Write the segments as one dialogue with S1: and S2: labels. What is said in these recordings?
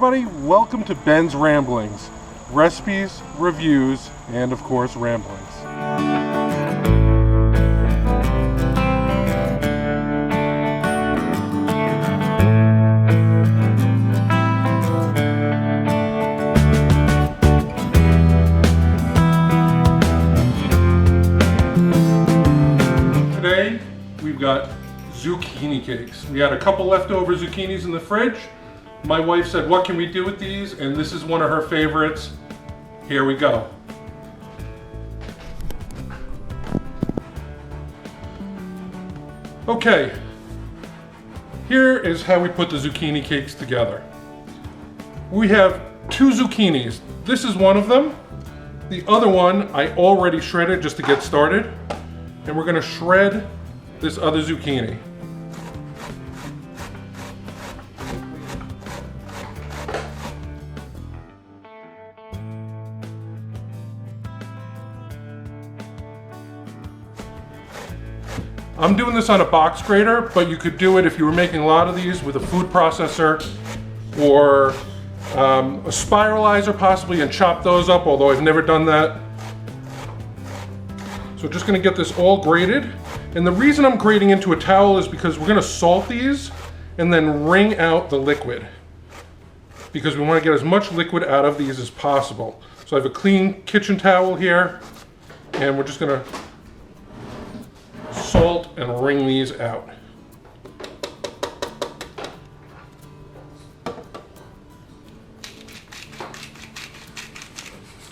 S1: everybody, welcome to Ben's Ramblings. Recipes, reviews, and of course ramblings. Today we've got zucchini cakes. We had a couple leftover zucchinis in the fridge. My wife said, what can we do with these? And this is one of her favorites. Here we go. Okay, here is how we put the zucchini cakes together. We have 2 zucchinis. This is one of them. The other one I already shredded just to get started. And we're gonna shred this other zucchini. I'm doing this on a box grater, but you could do it if you were making a lot of these with a food processor or a spiralizer possibly, and chop those up, although I've never done that. So we're just gonna get this all grated. And the reason I'm grating into a towel is because we're gonna salt these and then wring out the liquid, because we wanna get as much liquid out of these as possible. So I have a clean kitchen towel here, and we're just gonna salt and wring these out.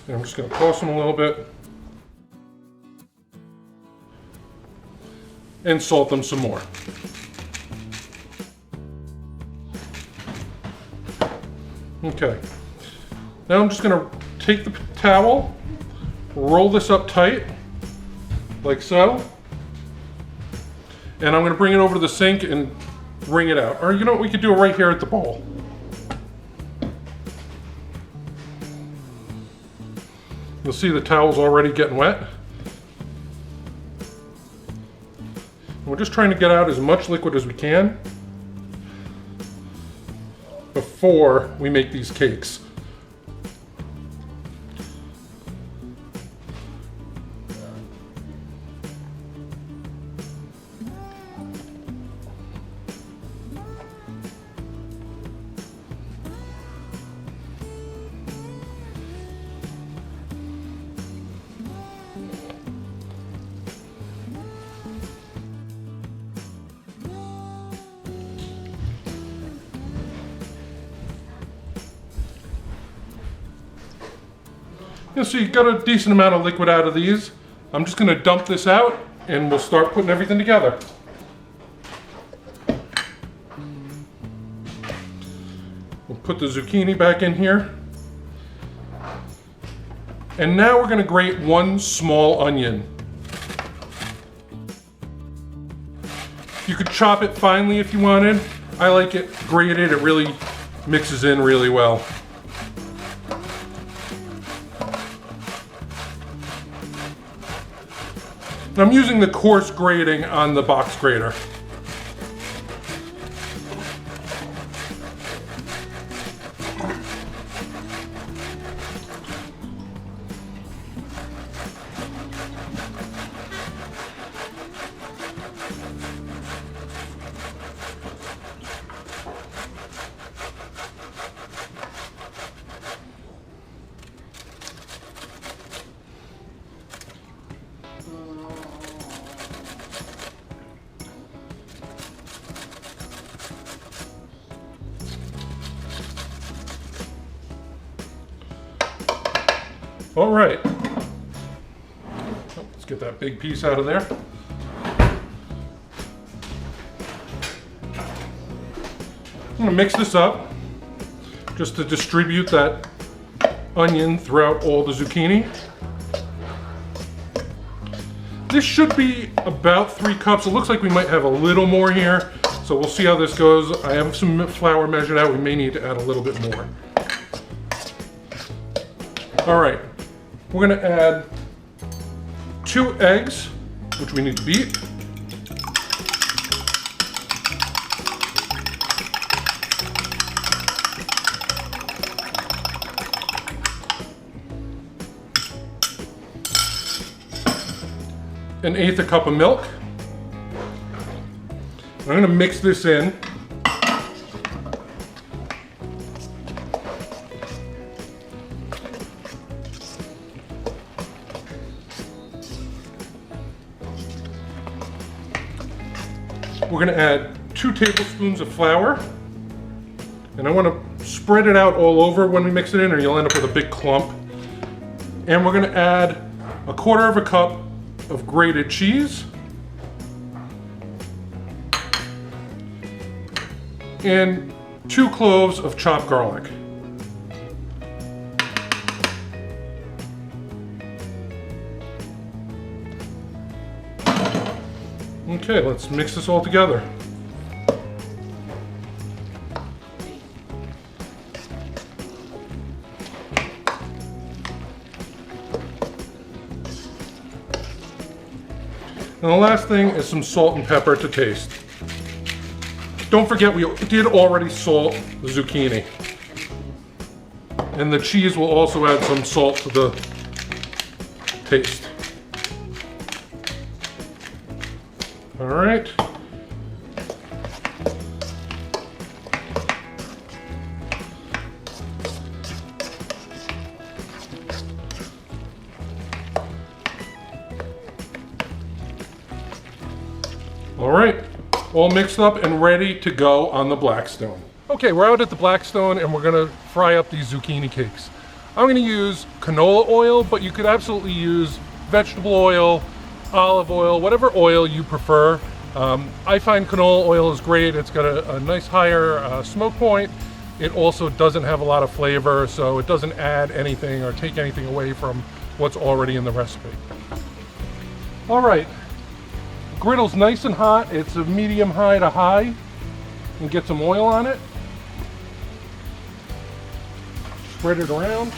S1: And I'm just going to toss them a little bit and salt them some more. Okay, now I'm just going to take the towel, roll this up tight like so. And I'm going to bring it over to the sink and wring it out. Or you know what, we could do it right here at the bowl. You'll see the towel's already getting wet. And we're just trying to get out as much liquid as we can before we make these cakes. So you got a decent amount of liquid out of these. I'm just going to dump this out and we'll start putting everything together. We'll put the zucchini back in here. And now we're going to grate 1 small onion. You could chop it finely if you wanted. I like it grated. It really mixes in really well. I'm using the coarse grating on the box grater. All right, let's get that big piece out of there. I'm gonna mix this up just to distribute that onion throughout all the zucchini. This should be about 3 cups. It looks like we might have a little more here, so we'll see how this goes. I have some flour measured out. We may need to add a little bit more. All right. We're going to add 2 eggs, which we need to beat. 1/8 cup of milk. I'm going to mix this in. We're going to add 2 tablespoons of flour. And I want to spread it out all over when we mix it in, or you'll end up with a big clump. And we're going to add 1/4 cup of grated cheese. And 2 cloves of chopped garlic. Okay, let's mix this all together. And the last thing is some salt and pepper to taste. Don't forget, we did already salt the zucchini. And the cheese will also add some salt to the taste. All right. All right, all mixed up and ready to go on the Blackstone. Okay, we're out at the Blackstone and we're gonna fry up these zucchini cakes. I'm gonna use canola oil, but you could absolutely use vegetable oil, olive oil, whatever oil you prefer. I find canola oil is great. It's got a nice higher smoke point. It also doesn't have a lot of flavor, so it doesn't add anything or take anything away from what's already in the recipe. All right, griddle's nice and hot. It's a medium high to high. And get some oil on it. Spread it around.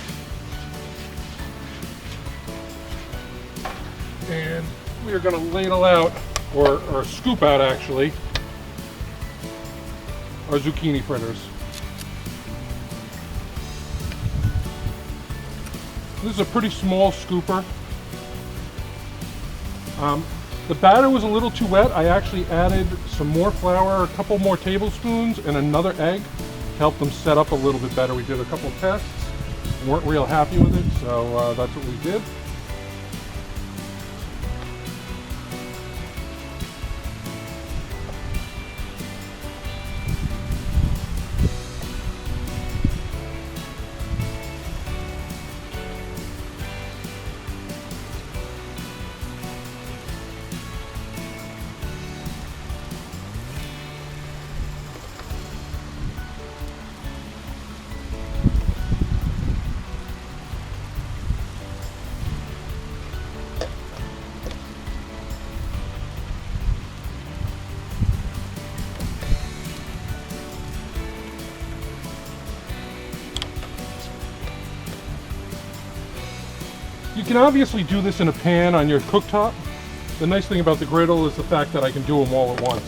S1: And we are going to ladle out, or scoop out actually, our zucchini fritters. This is a pretty small scooper. The batter was a little too wet. I actually added some more flour, a couple more tablespoons, and another egg to help them set up a little bit better. We did a couple tests, weren't real happy with it, so that's what we did. You can obviously do this in a pan on your cooktop. The nice thing about the griddle is the fact that I can do them all at once.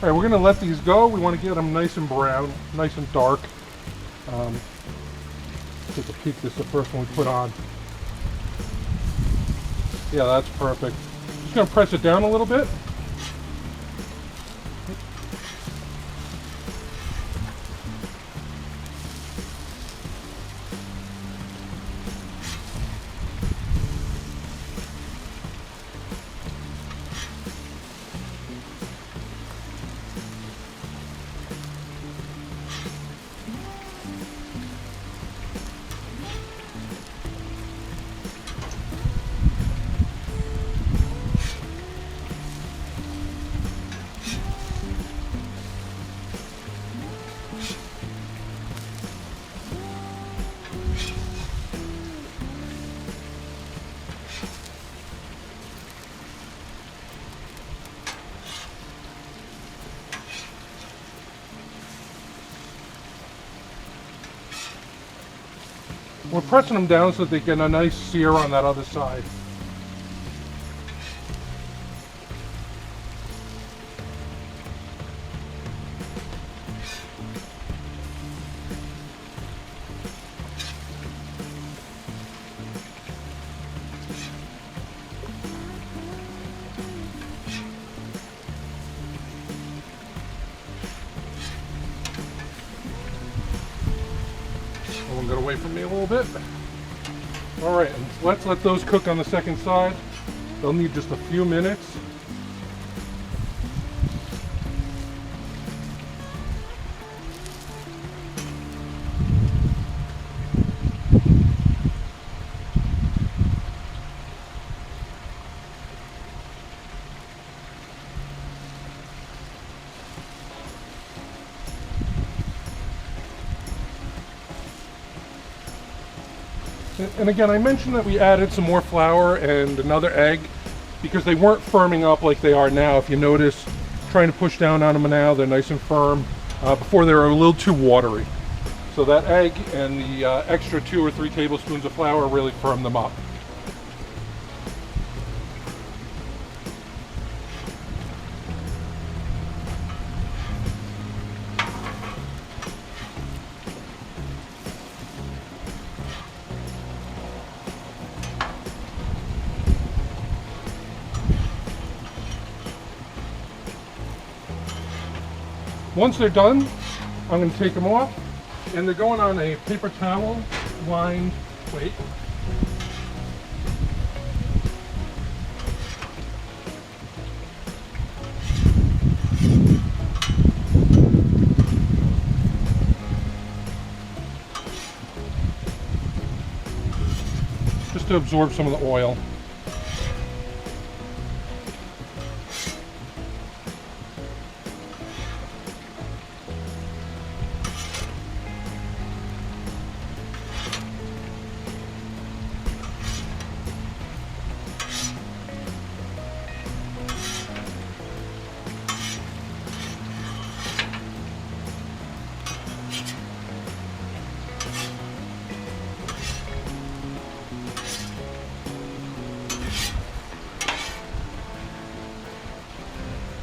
S1: All right, we're gonna let these go. We want to get them nice and brown, nice and dark. Take a peek. This is the first one we put on. Yeah, that's perfect. Just gonna press it down a little bit. We're pressing them down so that they get a nice sear on that other side. One got away from me a little bit. All right, let's let those cook on the second side. They'll need just a few minutes. And again, I mentioned that we added some more flour and another egg because they weren't firming up like they are now. If you notice, trying to push down on them now, they're nice and firm. Before they were a little too watery. So that egg and the extra 2 or 3 tablespoons of flour really firm them up. Once they're done, I'm going to take them off, and they're going on a paper towel lined plate. Just to absorb some of the oil.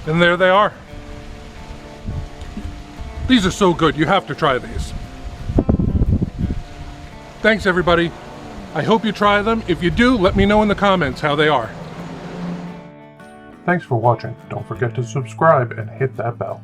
S1: And there they are. These are so good, you have to try these. Thanks everybody. I hope you try them. If you do, let me know in the comments how they are. Thanks for watching. Don't forget to subscribe and hit that bell.